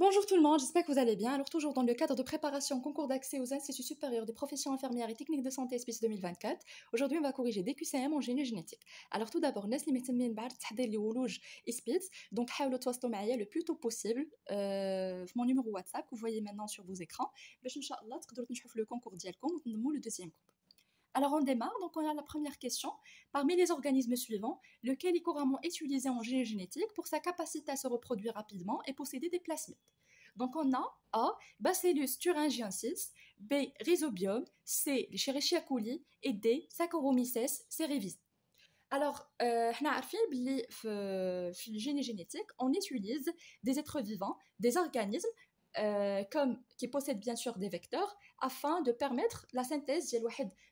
Bonjour tout le monde, j'espère que vous allez bien. Alors toujours dans le cadre de préparation au concours d'accès aux instituts supérieurs des professions infirmières et techniques de santé SPIS 2024, aujourd'hui on va corriger des QCM en génie génétique. Alors tout d'abord, الناس اللي مهتمين بعد التحضير لولوج SPIS, donc حاولوا تواصلوا معايا le plus tôt possible في mon numéro WhatsApp que vous voyez maintenant sur vos écrans باش ان شاء الله تقدروا تنجحوا في le concours ديالكم وتنموا le deuxième groupe. Alors on démarre, donc on a la première question. Parmi les organismes suivants, lequel est couramment utilisé en génie génétique pour sa capacité à se reproduire rapidement et posséder des plasmides? Donc on a A. Bacillus thuringiensis, B. Rhizobium, C. Escherichia coli et D. Saccharomyces cerevisiae. Alors, احنا عارفين بلي في الجيني génétique, on utilise des êtres vivants, des organismes qui possèdent bien sûr des vecteurs afin de permettre la synthèse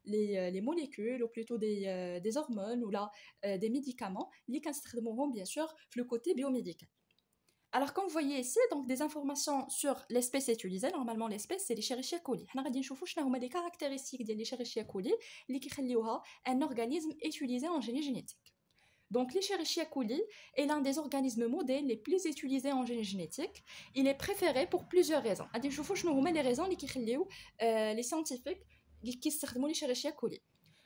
les molécules ou plutôt des hormones ou là, des médicaments qui constitueront bien sûr le côté biomédical. Alors, comme vous voyez ici, donc des informations sur l'espèce utilisée. Normalement, l'espèce, c'est l'Escherichia coli. On va voir les caractéristiques de l'Escherichia coli qui font un organisme utilisé en génie génétique. Donc, l'Escherichia coli est l'un des organismes modèles les plus utilisés en génie génétique. Il est préféré pour plusieurs raisons. On va voir les raisons qui font les scientifiques qui utilisent l'Escherichia coli.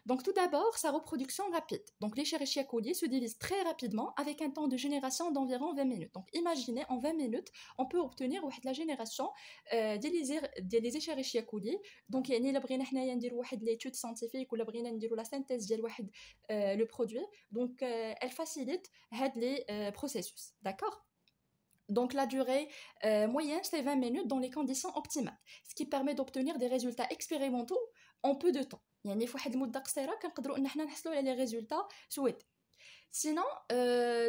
Donc tout d'abord, sa reproduction rapide. Donc l'Escherichia coli se divise très rapidement avec un temps de génération d'environ 20 minutes. Donc imaginez, en 20 minutes, on peut obtenir la génération des Escherichia coli. Donc il y a l'étude scientifique ou la synthèse de le produit. Donc elle facilite les processus. D'accord? Donc la durée moyenne, c'est 20 minutes dans les conditions optimales, ce qui permet d'obtenir des résultats expérimentaux en peu de temps. يعني في واحد المده قصيره كنقدروا ان احنا نحصلوا على les résultats souhaités. Sinon,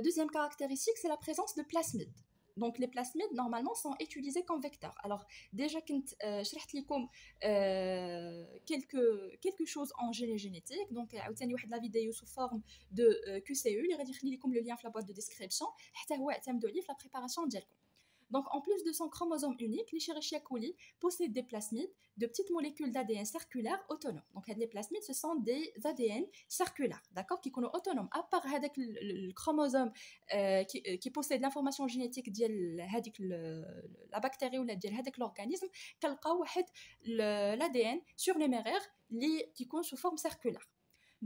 deuxième caractéristique, c'est la présence de plasmides. Donc les plasmides normalement sont utilisés comme vecteurs. Alors déjà كنت شرحت لكم quelque chose en génie génétique. Donc عاوتاني واحد لا فيديو sous forme de QCU اللي غادي نخلي لكم le lien في la boîte de description حتى هو اعتمدوا عليه في la préparation ديالكم. Donc, en plus de son chromosome unique, l'Escherichia coli possède des plasmides, de petites molécules d'ADN circulaires autonomes. Donc, les plasmides, ce sont des ADN circulaires, d'accord, qui sont autonomes. À part le chromosome qui possède l'information génétique de la bactérie ou de l'organisme, l'ADN surnuméraire qui sont sous forme circulaire.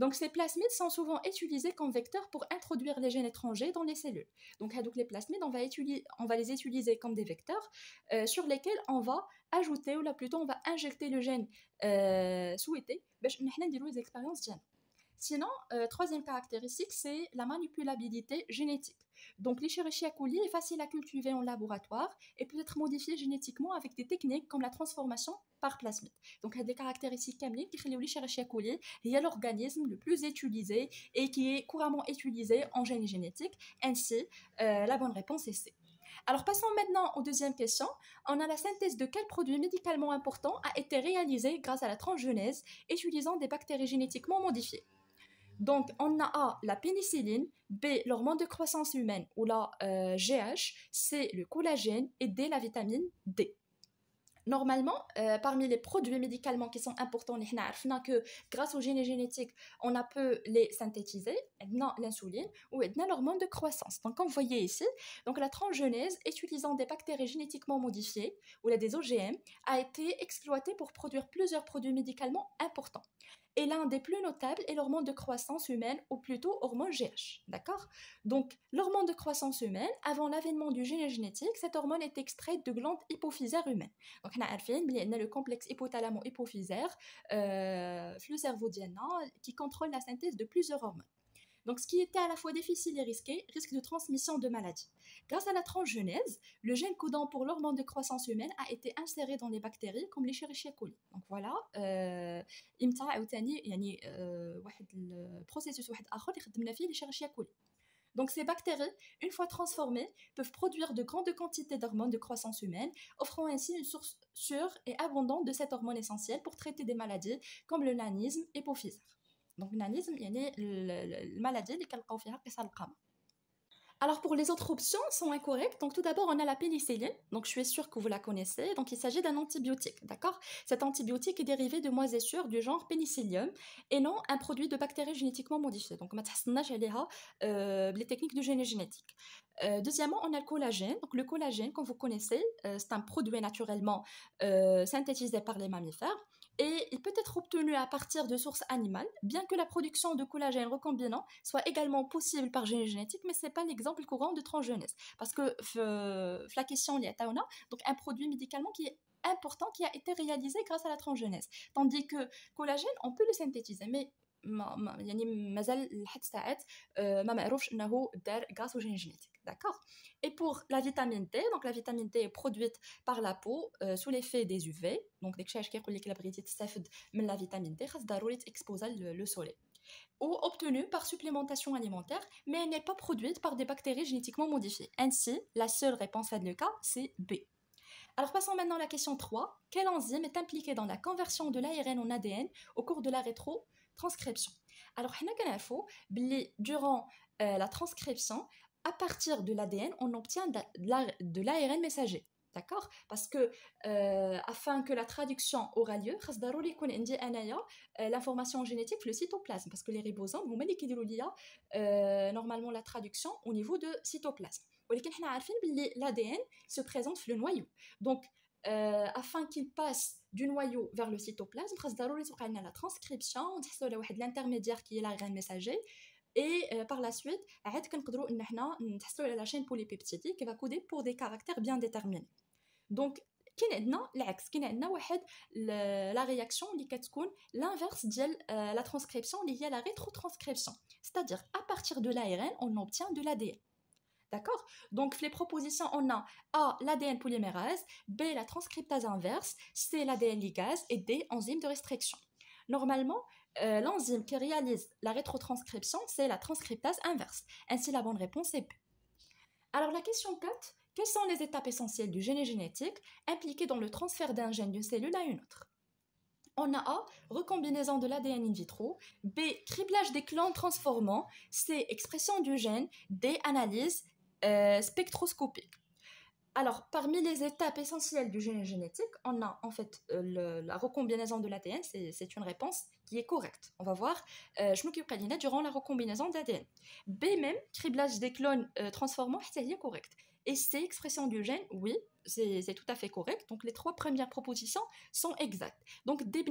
Donc, ces plasmides sont souvent utilisés comme vecteurs pour introduire les gènes étrangers dans les cellules. Donc, les plasmides, on va les utiliser comme des vecteurs sur lesquels on va ajouter, ou là plutôt on va injecter le gène souhaité pour faire les expériences diagnostiques. Sinon, troisième caractéristique, c'est la manipulabilité génétique. Donc, l'Escherichia coli est facile à cultiver en laboratoire et peut être modifié génétiquement avec des techniques comme la transformation par plasmide. Donc, il y a des caractéristiques qui font que l'Escherichia coli est l'organisme le plus utilisé et qui est couramment utilisé en génie génétique. Ainsi, la bonne réponse est C. Alors, passons maintenant aux deuxième question. On a la synthèse de quel produit médicalement important a été réalisée grâce à la transgenèse utilisant des bactéries génétiquement modifiées. Donc, on a A, la pénicilline, B, l'hormone de croissance humaine ou la GH, C, le collagène et D, la vitamine D. Normalement, parmi les produits médicalement qui sont importants, on a que grâce au génie génétique, on a pu les synthétiser, l'insuline ou l'hormone de croissance. Donc, comme vous voyez ici, donc la transgenèse utilisant des bactéries génétiquement modifiées ou des OGM a été exploitée pour produire plusieurs produits médicalement importants. Et l'un des plus notables est l'hormone de croissance humaine, ou plutôt hormone GH. D'accord? Donc, l'hormone de croissance humaine, avant l'avènement du génie génétique, cette hormone est extraite de glandes hypophysaires humaines. Donc, on a le complexe hypothalamo-hypophysaire, le cerveau qui contrôle la synthèse de plusieurs hormones. Donc, ce qui était à la fois difficile et risqué, risque de transmission de maladies. Grâce à la transgenèse, le gène codant pour l'hormone de croissance humaine a été inséré dans les bactéries comme l'Escherichia coli. Donc voilà, إمتى عاوتاني يعني واحد البروسيسوس واحد آخر اللي خدمنا فيه l'Escherichia coli. Donc ces bactéries, une fois transformées, peuvent produire de grandes quantités d'hormones de croissance humaine, offrant ainsi une source sûre et abondante de cette hormone essentielle pour traiter des maladies comme le nanisme hypophysaire. Donc le nanisme, يعني المالادي اللي كنلقاو فيها قصر القامة. Alors pour les autres options sont incorrectes. Donc tout d'abord on a la pénicilline. Donc je suis sûre que vous la connaissez. Donc il s'agit d'un antibiotique, d'accord? Cet antibiotique est dérivé de moisissures du genre Penicillium et non un produit de bactéries génétiquement modifiées. Donc ما تحسناش عليها les techniques de génie génétique. Deuxièmement, on a le collagène. Donc le collagène, comme vous connaissez, c'est un produit naturellement synthétisé par les mammifères et il peut être obtenu à partir de sources animales, bien que la production de collagène recombinant soit également possible par génie génétique, mais ce n'est pas l'exemple courant de transgénèse. Parce que la question est donc un produit médicalement qui est important, qui a été réalisé grâce à la transgénèse. Tandis que collagène, on peut le synthétiser, mais يعني مازال لحد ساعات ما معروفش انه دار grâce au génie génétique, d'accord. Et pour la vitamine D, donc la vitamine D est produite par la peau sous l'effet des UV. donc داك الشيء كيقول لك الا بغيتي تستافد من la vitamine D خاص ضروري تexposer le soleil, ou obtenue par supplémentation alimentaire, mais elle n'est pas produite par des bactéries génétiquement modifiées. Ainsi, la seule réponse à le cas, c'est B. Alors passons maintenant à la question 3. Quelle enzyme est impliquée dans la conversion de l'ARN en ADN au cours de la rétrotranscription? Alors, durant la transcription, à partir de l'ADN, on obtient de l'ARN messager. D'accord? Parce que afin que la traduction aura lieu, l'information génétique, le cytoplasme, parce que les ribosomes, normalement la traduction au niveau de cytoplasme. ولكن حنا عارفين باللي l'ADN se présente في le noyau. Donc afin qu'il passe du noyau vers le cytoplasme, خاص ضروري توقع لنا la transcription, نحصلوا على واحد l'intermédiaire qui est l'ARN messager, et par la suite عاد كنقدروا ان حنا نحصلوا على la chaîne polypeptidique qui va coder pour des caractères bien déterminés. Donc كاين عندنا العكس، كاين عندنا واحد la réaction اللي كتكون l'inverse ديال la transcription اللي هي la rétrotranscription, c'est-à-dire à partir de l'ARN on obtient de l'ADN. D'accord? Donc, les propositions, on a A, l'ADN polymérase, B, la transcriptase inverse, C, l'ADN ligase et D, enzyme de restriction. Normalement, l'enzyme qui réalise la rétrotranscription, c'est la transcriptase inverse. Ainsi, la bonne réponse est B. Alors, la question 4. Quelles sont les étapes essentielles du génie génétique impliquées dans le transfert d'un gène d'une cellule à une autre? On a A, recombinaison de l'ADN in vitro, B, criblage des clones transformants, C, expression du gène, D, analyse spectroscopique. Alors, parmi les étapes essentielles du génie génétique, on a en fait la recombinaison de l'ADN, c'est une réponse qui est correcte. On va voir je m'occupe durant la recombinaison de l'ADN. B même, criblage des clones transformants, c'est correct. Et C, expression du gène, oui, c'est tout à fait correct. Donc les trois premières propositions sont exactes. Donc dès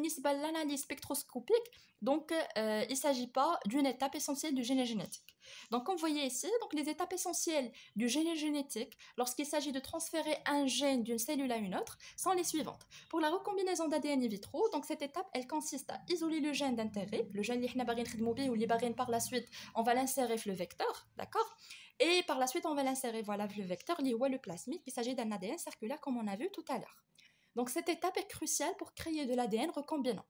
l'analyse spectroscopique, donc il ne s'agit pas d'une étape essentielle du génie génétique. Donc comme vous voyez ici, donc les étapes essentielles du génie génétique lorsqu'il s'agit de transférer un gène d'une cellule à une autre sont les suivantes. Pour la recombinaison d'ADN in vitro, donc cette étape elle consiste à isoler le gène d'intérêt, le gène ou les par la suite on va l'insérer dans le vecteur, d'accord? Et par la suite, on va l'insérer le vecteur, le plasmide. Il s'agit d'un ADN circulaire comme on a vu tout à l'heure. Donc cette étape est cruciale pour créer de l'ADN recombinant.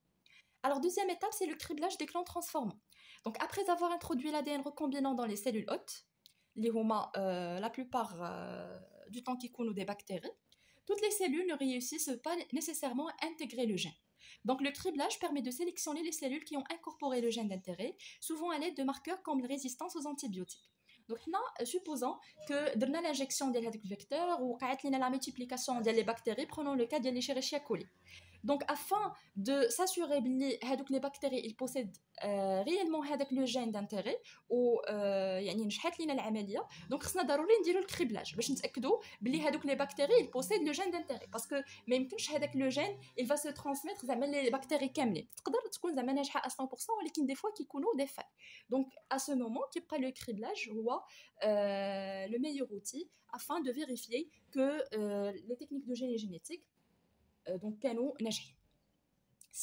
Alors deuxième étape, c'est le criblage des clones transformants. Donc après avoir introduit l'ADN recombinant dans les cellules hôtes, la plupart du temps qui coulent des bactéries, toutes les cellules ne réussissent pas nécessairement à intégrer le gène. Donc le criblage permet de sélectionner les cellules qui ont incorporé le gène d'intérêt, souvent à l'aide de marqueurs comme la résistance aux antibiotiques. Donc, supposons que dans l'injection de ce vecteur ou la multiplication des bactéries, prenons le cas de l'Escherichia coli. Donc, afin de s'assurer que les bactéries ils possèdent réellement le gène d'intérêt ou نجحت لنا العمليه donc خصنا ضروري نديروا الكريبلاج باش نتاكدوا بلي هذوك les bactéries ils possèdent le gène d'intérêt parce que ما يمكنش هذاك le gène il va se transmettre زعما les bactéries كاملين تقدر تكون زعما ناجحه à 100% ولكن des fois كيكونوا des failles. Donc à ce moment كيبقى le criblage هو le meilleur outil afin de vérifier que les techniques de génie génétique donc كانوا ناجحين.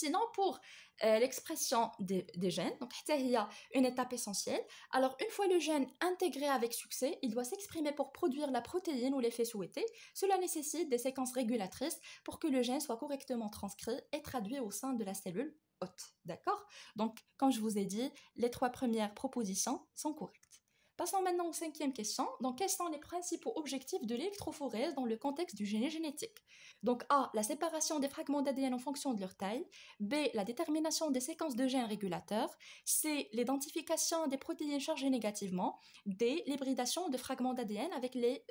Sinon, pour l'expression des gènes, donc il y a une étape essentielle. Alors, une fois le gène intégré avec succès, il doit s'exprimer pour produire la protéine ou l'effet souhaité. Cela nécessite des séquences régulatrices pour que le gène soit correctement transcrit et traduit au sein de la cellule hôte. D'accord? Donc, comme je vous ai dit, les trois premières propositions sont correctes. Passons maintenant aux cinquième question. Donc, quels sont les principaux objectifs de l'électrophorèse dans le contexte du génie génétique? Donc, A, la séparation des fragments d'ADN en fonction de leur taille. B, la détermination des séquences de gènes régulateurs. C, l'identification des protéines chargées négativement. D, l'hybridation de fragments d'ADN avec les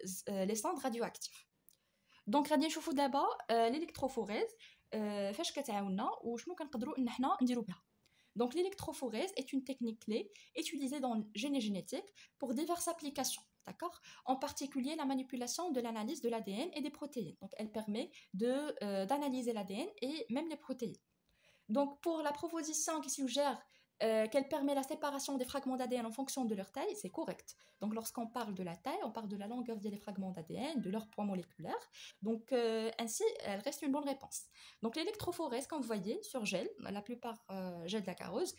cendres radioactifs. دونك غادي نشوفوا دابا l'électrophorèse فاش كتعاوننا وشنو كنقدروا ان حنا نديروا بها. Donc l'électrophorèse est une technique clé utilisée dans le génie génétique pour diverses applications, d'accord? En particulier la manipulation de l'analyse de l'ADN et des protéines. Donc elle permet d'analyser l'ADN et même les protéines. Donc pour la proposition qui suggère qu'elle permet la séparation des fragments d'ADN en fonction de leur taille, c'est correct. Donc lorsqu'on parle de la taille, on parle de la longueur des fragments d'ADN, de leur poids moléculaire. Donc ainsi, elle reste une bonne réponse. Donc l'électrophorèse, comme vous voyez, sur gel, la plupart gel d'acarose,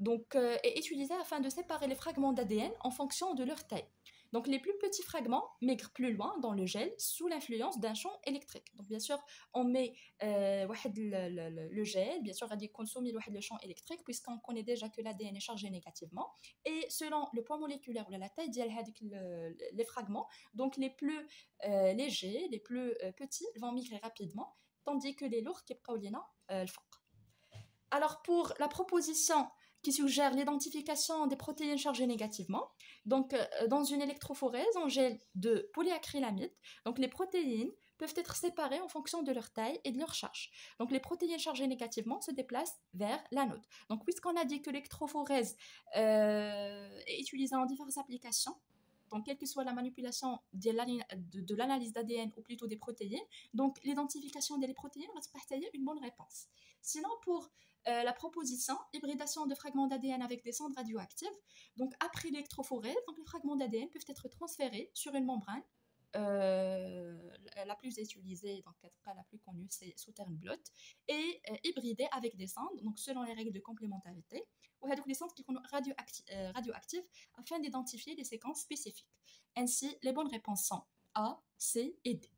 donc est utilisée afin de séparer les fragments d'ADN en fonction de leur taille. Donc les plus petits fragments migrent plus loin dans le gel sous l'influence d'un champ électrique. Donc bien sûr, on met le gel, bien sûr, غادي يكون soumis le champ électrique puisqu'on connaît déjà que l'ADN est chargé négativement. Et selon le poids moléculaire ou la taille ديال هذيك les fragments, donc les plus légers, les plus petits vont migrer rapidement, tandis que les lourds كيبقاو لينا الفوق. Alors pour la proposition qui suggère l'identification des protéines chargées négativement. Donc, dans une électrophorèse en gel de polyacrylamide, donc les protéines peuvent être séparées en fonction de leur taille et de leur charge. Donc, les protéines chargées négativement se déplacent vers l'anode. Donc, puisqu'on a dit que l'électrophorèse est utilisée en diverses applications, donc quelle que soit la manipulation de l'analyse d'ADN ou plutôt des protéines, donc l'identification des protéines va être une bonne réponse. Sinon, pour la proposition, hybridation de fragments d'ADN avec des cendres radioactives. Donc après l'électrophorèse, donc les fragments d'ADN peuvent être transférés sur une membrane. La plus utilisée, donc la plus connue, c'est Southern blot, et hybridée avec des cendres, donc selon les règles de complémentarité, ou des cendres qui sont radioactives afin d'identifier des séquences spécifiques. Ainsi, les bonnes réponses sont A, C et D.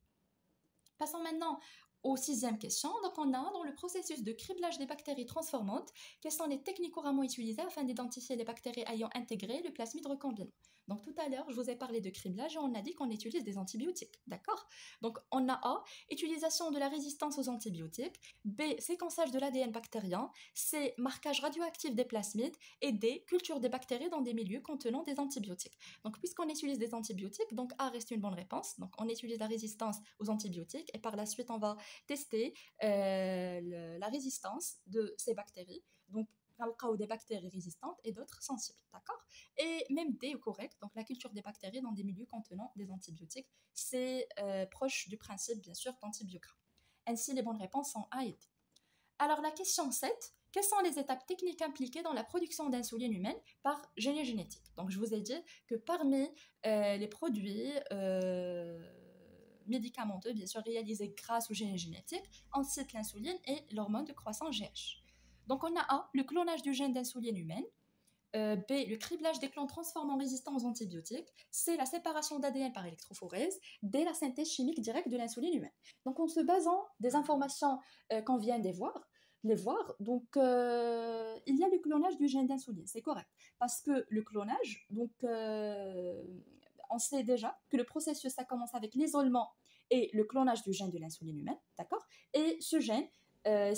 Passons maintenant aux sixième question. Donc on a dans le processus de criblage des bactéries transformantes, quelles sont les techniques couramment utilisées afin d'identifier les bactéries ayant intégré le plasmide recombinant. Donc tout à l'heure, je vous ai parlé de criblage et on a dit qu'on utilise des antibiotiques, d'accord? Donc on a A, utilisation de la résistance aux antibiotiques, B, séquençage de l'ADN bactérien, C, marquage radioactif des plasmides et D, culture des bactéries dans des milieux contenant des antibiotiques. Donc puisqu'on utilise des antibiotiques, donc A reste une bonne réponse. Donc on utilise la résistance aux antibiotiques et par la suite on va tester la résistance de ces bactéries. Donc des bactéries résistantes et d'autres sensibles, d'accord? Et même D est correct, donc la culture des bactéries dans des milieux contenant des antibiotiques, c'est proche du principe, bien sûr, d'antibiogramme. Ainsi, les bonnes réponses sont A et D. Alors, la question 7, quelles sont les étapes techniques impliquées dans la production d'insuline humaine par génie génétique? Donc, je vous ai dit que parmi les produits médicamenteux, bien sûr, réalisés grâce au génie génétique, on cite l'insuline et l'hormone de croissance GH. Donc on a A, le clonage du gène d'insuline humaine, B, le criblage des clones transformants résistants aux antibiotiques, C, la séparation d'ADN par électrophorèse, D, la synthèse chimique directe de l'insuline humaine. Donc en se basant des informations qu'on vient de voir, donc il y a le clonage du gène d'insuline, c'est correct, parce que le clonage, donc on sait déjà que le processus ça commence avec l'isolement et le clonage du gène de l'insuline humaine, d'accord? Et ce gène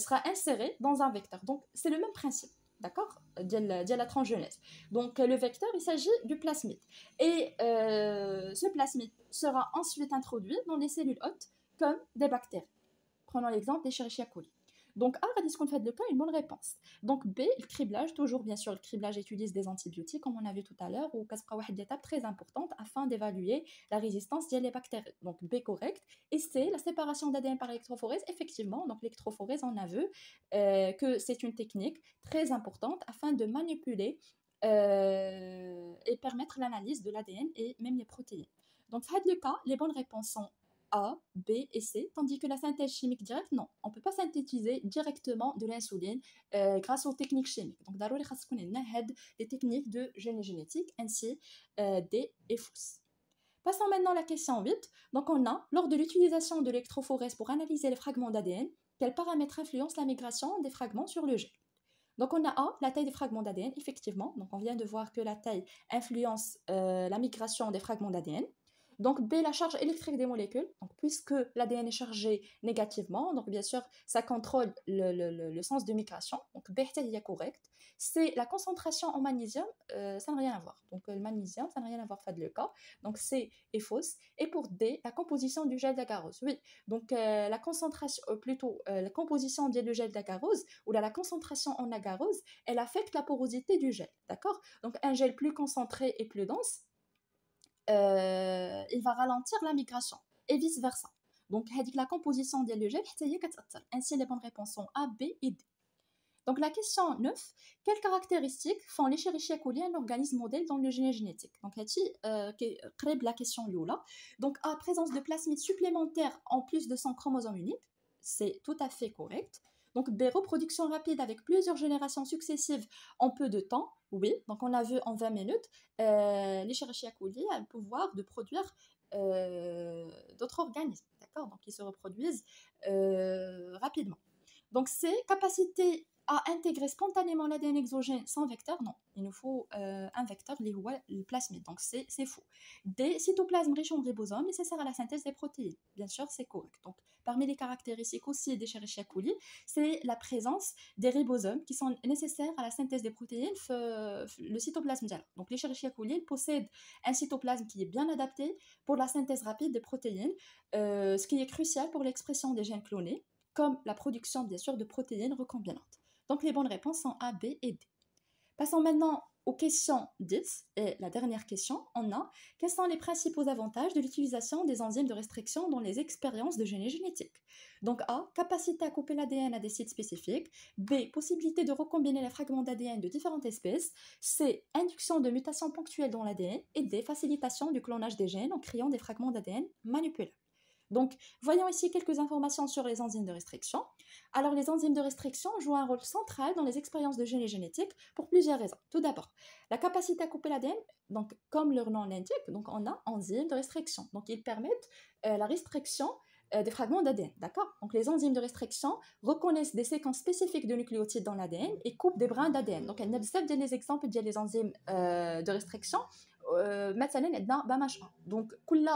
sera inséré dans un vecteur. Donc, c'est le même principe, d'accord? De la transgenèse. Donc, le vecteur, il s'agit du plasmide. Et ce plasmide sera ensuite introduit dans les cellules hôtes comme des bactéries. Prenons l'exemple des Escherichia coli. Donc, A, ce qu'on fait de cas, une bonne réponse. Donc, B, le criblage, toujours bien sûr, le criblage utilise des antibiotiques, comme on a vu tout à l'heure, ou une étape très importante afin d'évaluer la résistance des bactéries. Donc, B, correct. Et C, la séparation d'ADN par électrophorèse, effectivement, donc l'électrophorèse, on a vu que c'est une technique très importante afin de manipuler et permettre l'analyse de l'ADN et même les protéines. Donc, dans ce cas, les bonnes réponses sont A, B et C, tandis que la synthèse chimique directe, non. On ne peut pas synthétiser directement de l'insuline grâce aux techniques chimiques. Donc, d'abord, il y a des techniques de génie génétique, ainsi D et fausse. Passons maintenant à la question 8. Donc, on a, lors de l'utilisation de l'électrophorèse pour analyser les fragments d'ADN, quels paramètres influencent la migration des fragments sur le gène? Donc on a A, la taille des fragments d'ADN, effectivement. Donc on vient de voir que la taille influence la migration des fragments d'ADN. Donc B, la charge électrique des molécules. Donc puisque l'ADN est chargé négativement, donc bien sûr ça contrôle le sens de migration. Donc B est correct. C, la concentration en magnésium, ça n'a rien à voir. Donc le magnésium, ça n'a rien à voir, fait le cas. Donc C est fausse. Et pour D, la composition du gel d'agarose. Oui, donc la concentration, plutôt la composition du gel d'agarose ou la concentration en agarose, elle affecte la porosité du gel, d'accord? Donc un gel plus concentré et plus dense, il va ralentir la migration et vice versa. Donc la composition du gel, ainsi les bonnes réponses sont A, B et D. Donc la question 9, quelles caractéristiques font l'Escherichia coli un organisme modèle dans le génie génétique? Donc la question là. Donc A, présence de plasmides supplémentaires en plus de son chromosome unique, c'est tout à fait correct. Donc B, reproduction rapide avec plusieurs générations successives en peu de temps, oui. Donc on a vu en 20 minutes, l'Escherichia coli a le pouvoir de produire d'autres organismes, d'accord? Donc ils se reproduisent rapidement. Donc c'est capacité à intégrer spontanément l'ADN exogène sans vecteur, non. Il nous faut un vecteur, le plasmide, donc c'est faux. Des cytoplasmes riches en ribosomes nécessaires à la synthèse des protéines, bien sûr c'est correct. Donc parmi les caractéristiques aussi des Escherichia coli, c'est la présence des ribosomes qui sont nécessaires à la synthèse des protéines, le cytoplasme dial. Donc l'Escherichia coli possède un cytoplasme qui est bien adapté pour la synthèse rapide des protéines, ce qui est crucial pour l'expression des gènes clonés, comme la production bien sûr de protéines recombinantes. Donc les bonnes réponses sont A, B et D. Passons maintenant aux questions 10 et la dernière question, on a quels sont les principaux avantages de l'utilisation des enzymes de restriction dans les expériences de génie génétique? Donc A, capacité à couper l'ADN à des sites spécifiques. B, possibilité de recombiner les fragments d'ADN de différentes espèces. C, induction de mutations ponctuelles dans l'ADN. Et D, facilitation du clonage des gènes en créant des fragments d'ADN manipulables. Donc, voyons ici quelques informations sur les enzymes de restriction. Alors, les enzymes de restriction jouent un rôle central dans les expériences de génie génétique pour plusieurs raisons. Tout d'abord, la capacité à couper l'ADN, donc comme leur nom l'indique, donc on a enzymes de restriction. Donc, ils permettent la restriction des fragments d'ADN, d'accord? Donc, les enzymes de restriction reconnaissent des séquences spécifiques de nucléotides dans l'ADN et coupent des brins d'ADN. Donc, il y a des exemples des enzymes de restriction. مثلا عندنا BAMH1 donc كل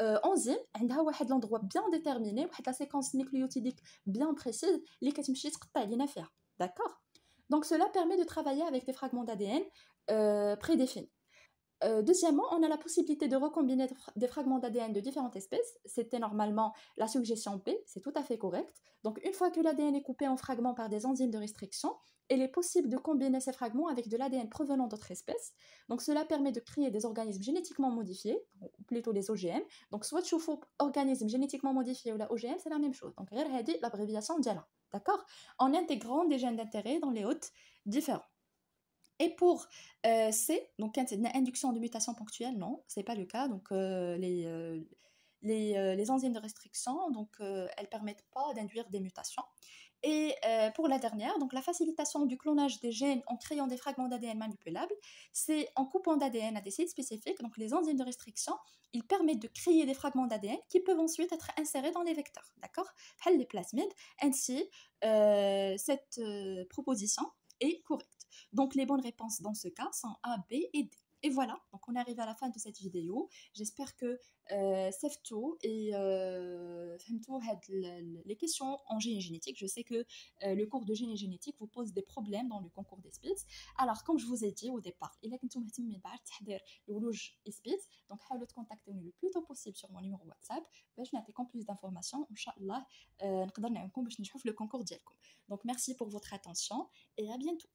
enzyme عندها واحد l'endroit bien déterminé واحد la séquence nucléotidique bien précise اللي كتمشي تقطع لينا فيها d'accord. Donc cela permet de travailler avec des fragments d'ADN prédéfinis. Deuxièmement, on a la possibilité de recombiner des fragments d'ADN de différentes espèces. C'était normalement la suggestion P, c'est tout à fait correct. Donc une fois que l'ADN est coupé en fragments par des enzymes de restriction, il est possible de combiner ces fragments avec de l'ADN provenant d'autres espèces. Donc cela permet de créer des organismes génétiquement modifiés, ou plutôt les OGM. Donc soit tu fais organisme génétiquement modifié ou la OGM, c'est la même chose. Donc l'abréviation d'IALA, d'accord, en intégrant des gènes d'intérêt dans les hôtes différents. Et pour C, donc induction de mutation ponctuelle, non, ce n'est pas le cas. Donc les enzymes de restriction, donc elles ne permettent pas d'induire des mutations. Et pour la dernière, donc la facilitation du clonage des gènes en créant des fragments d'ADN manipulables, c'est en coupant d'ADN à des sites spécifiques. Donc les enzymes de restriction, ils permettent de créer des fragments d'ADN qui peuvent ensuite être insérés dans les vecteurs, d'accord, les plasmides. Ainsi, cette proposition est correcte. Donc les bonnes réponses dans ce cas sont A, B et D. Et voilà, donc on arrive à la fin de cette vidéo. J'espère que Sefto et Femto les questions en génie génétique. Je sais que le cours de génie génétique vous pose des problèmes dans le concours des SPITS. Alors, comme je vous ai dit au départ, il est que vous avez le SPITS, donc essayez de contacter le plus tôt possible sur mon numéro WhatsApp. Je n'ai plus d'informations. Inch'Allah, nous allons le concours. Donc, merci pour votre attention et à bientôt.